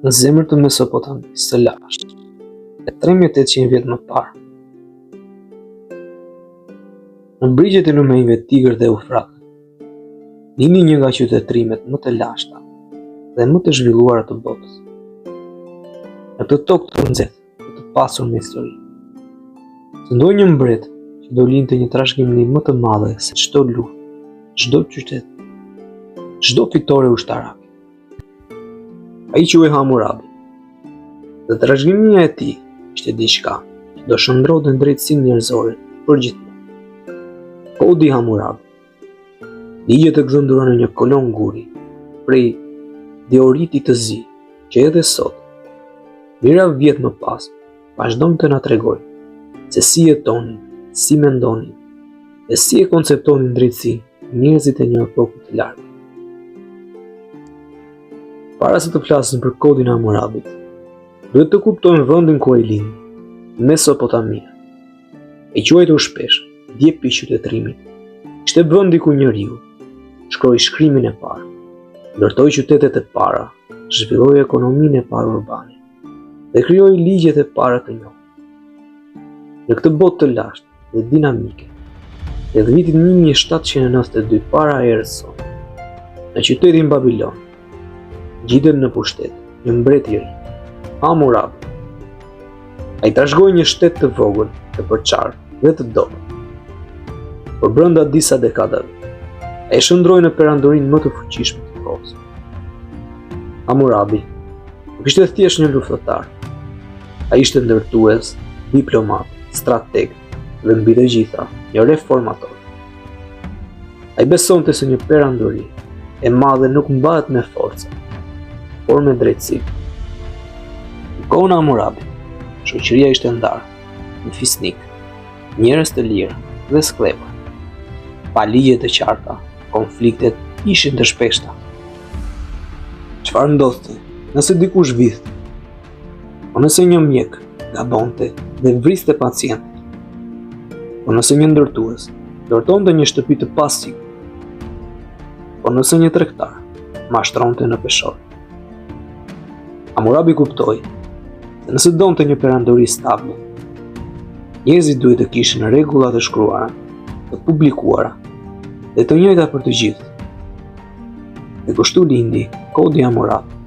Në zemër të Mesopotamisë së lashtë, e 3800 vjet më parë, në brigjet e lumenjve Tigër dhe Eufrat, lindi një nga qytetrimet më të lashta dhe më të zhvilluara të botës. Në këtë tokë të nxehtë dhe të pasur me histori, zëndoi një mbret që do lindte një trashëgimni më të madhe se çdo luftë, çdo qytet, çdo fitore ushtarake. Ai quhej Hammurabi. Dhe trashëgimia e tij ishte diçka që do shndrodhte drejtësinë njerëzore përgjithmonë. Kodi i Hammurabi. Ligjet e gdhëndura në një kolon guri prej dioritit të zi, që edhe sot, mira vjet më pas, vazhdon të na tregojë se si jetonin, si mendonin dhe si e konceptonin drejtësinë njerëzit e një epoke të largët. Para se të flasim për kodin e Hammurabit, duhet të kuptojmë vendin ku ai lindi, Mesopotamia. E quajtur shpesh djepi i qytetërimit, ishte vendi ku njeriu shkroi shkrimin e parë, ndërtoi qytetet e para, zhvilloi ekonominë e parë urbane dhe krijoi ligjet e para të njohura. Në këtë botë të lashtë dhe dinamike, në vitin 1792 para erës sonë, në qytetin Babilon, gjitet në pushtet një mbret i ri, Hammurabi. Ai trashëgoi një shtet të vogël, të përçarë dhe të dobët. Por brenda disa dekadave, ai shndroi në perandorinë më të fuqishme të kohës. Hammurabi nuk ishte thjesht një luftëtar. Ai ishte ndërtues, diplomat, strateg dhe mbi të gjitha, një reformator. Ai besonte se një perandori e madhe nuk mbahet me forca, por me drejtësi. Në kohën e Hammurabit, shoqëria ishte ndarë në fisnik, njerëz të lirë dhe sklepë. Pa ligje të qarta, konfliktet ishin të shpeshta. Çfarë ndodhte nëse dikush vihte? Po nëse një mjek gabonte dhe vriste pacientin? Po nëse një ndërtues ndërtonte një shtëpi të pasigurt? Po nëse një tregtar mashtronte në peshor? Hammurabi kuptoi se nëse donte një perandori stabile, njerëzit duhet të kishin rregulla të shkruara, të publikuara dhe të njëjta për të gjithë. Dhe kështu lindi Kodi i Hammurabit,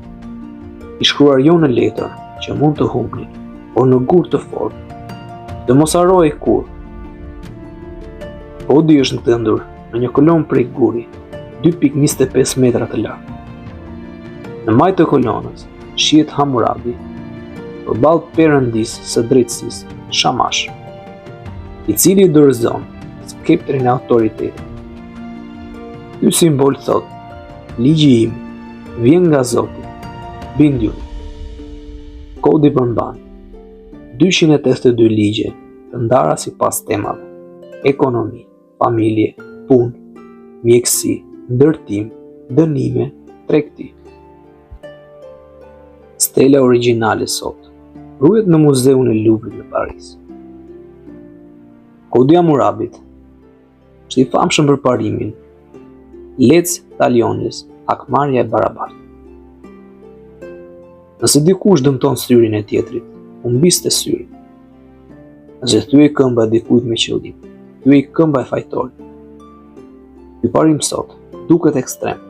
i shkruar jo në letër që mund të humbni, por në gur të fortë, dhe mos harroj kur. Kodi është ngdendur në një kolon prej guri 2.25 metra të lartë. Në majtë të kolonës shihet Hammurabi përballë perëndisë së drejtësisë, Shamash, i cili dorëzon skeptrin e autoritetit. Ky simbol thot: ligji im vjen nga Zoti, bindju. Kodi përmban 282 ligje të ndara sipas temave: ekonomi, familje, punë, mjekësi, ndërtim, dënime, tregti. Stela origjinale sot ruhet në Muzeun e Louvrit në Paris. Kodi i Hammurabit është i famshëm për parimin Lec Talionis, hakmarrja e barabartë. Nëse dikush dëmton syrin e tjetrit, humbiste syrin. Nëse thyej këmba e dikujt me qëllim, thyej këmba e fajtorit. Ky parim sot duket ekstrem,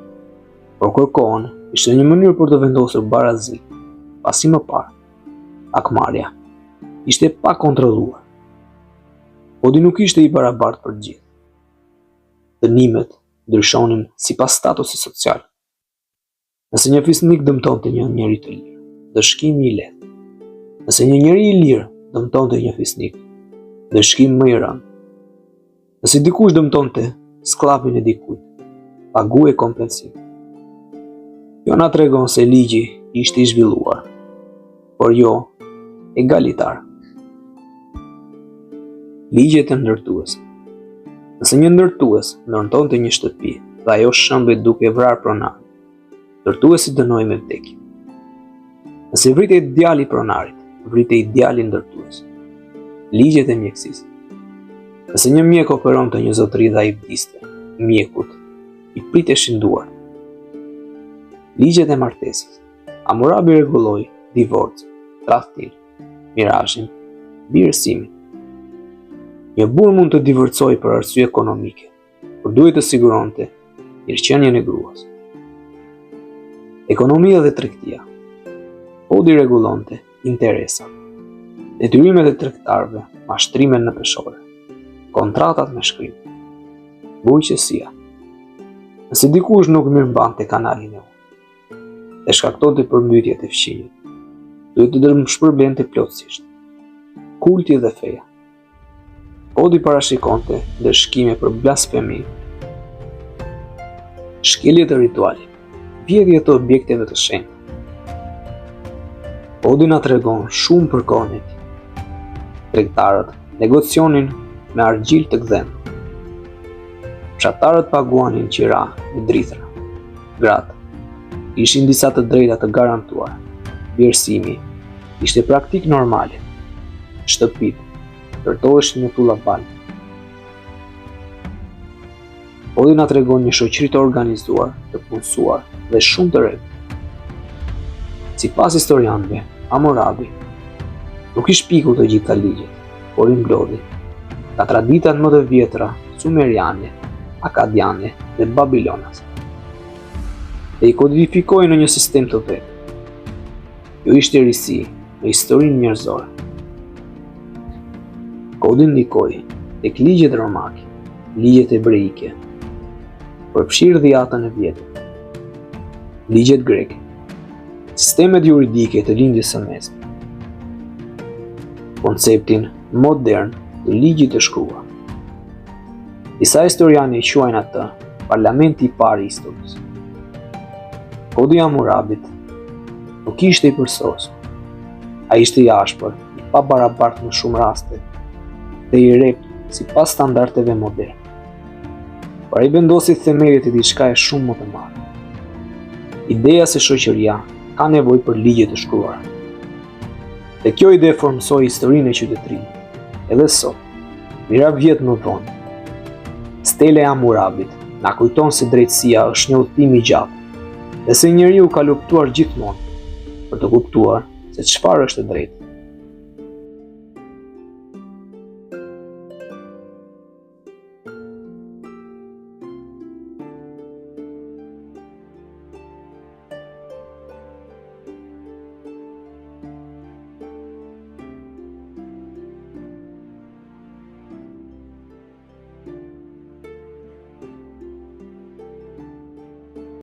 por kërkohen ishte një mënyrë për të vendosur barazi. Pasi më parë, hakmarrja ishte pa kontrolluar. Kodi nuk ishte i barabartë për gjithë. Dënimet ndryshonin sipas statusit social. Nëse një fisnik dëmtonte një njeri të lirë, dëshkimi i lehtë. Nëse një njeri i lirë dëmtonte një fisnik, dëshkim më i rënd. Nëse dikush dëmtonte sklavin e dikujt, paguaj kompensim. Kjo na tregon se ligji ishte i zhvilluar, por jo egalitar. Ligjet e ndërtuesit. Nëse një ndërtues ndërtonte një shtëpi dhe ajo shëmbej duke vrarë pronarin, ndërtuesi dënoi me vdekje. Nëse vritej djali i pronarit, vritej djali i ndërtuesit. Ligjet e mjekësisë. Nëse një mjek operonte një zotëri dhe ai vdiste, mjekut i priteshin duart. Ligjet e martesës. Hammurabi rregulloi divorcin, tradhtin, mirazhin, birësimin. Një burr mund të divorcojë për arsye ekonomike, por duhet të siguronte mirëqenien e gruas. Ekonomia dhe tregtia. Kodi rregullonte interesat, detyrimet e tregtarëve, mashtrimet në peshore, kontratat me shkrim, bujqësia. Nëse dikush nuk mirëmbante kanalin e ujit, dhe shkaktonte përmbytje të fqinjit, duhet të dërmshpërbente plotësisht. Kulti dhe feja. Kodi parashikonte ndërshkime për blasfemi, shkelje të ritualit, vjedhje të objekteve të shenjta. Kodi na tregon shumë për kohën e tij. Tregtarët negocionin me argjil të gdhendur. Fshatarët paguanin qira me drithra. Gratë ishin disa të drejta të garantuar. Vlerësimi ishte praktik normale. Shtëpitë ndërtoheshin me tulla balë. Kodi na tregon një shoqëri të organizuar, të punësuar dhe shumë të rregullt. Sipas historianëve, Hammurabi nuk i shpiku të gjitha ligjet, por i mblodhi nga traditat më të vjetra sumeriane, akadiane dhe babilonase, dhe i kodifikoi në një sistem të vetë. Kjo ishte risi në historinë njerëzore. Kodi ndikoi tek ligjet romake, ligjet hebreike, përfshirë dhjatën e vjetër, ligjet greke, sistemet juridike të lindjes së mesme, konceptin modern të ligjit të shkruar. Disa historianë i quajnë atë parlamenti i parë i historisë. Kodi i Hammurabit nuk ishte i përsosur. Ai ishte i ashpër, i pabarabartë në shumë raste, dhe i rrept sipas standardeve moderne. Por ai vendosi themelët e diçka e shumë më të madhe. Ideja se shoqëria ka nevojë për ligje të shkruara. Dhe kjo ide formsoi historinë e qytetërimit. Edhe sot, mira vjet më vonë, stela e Hammurabit na kujton se drejtësia është një udhtim i gjatë, dhe se njeriu ka luftuar gjithmonë për të kuptuar se çfarë është e drejtë.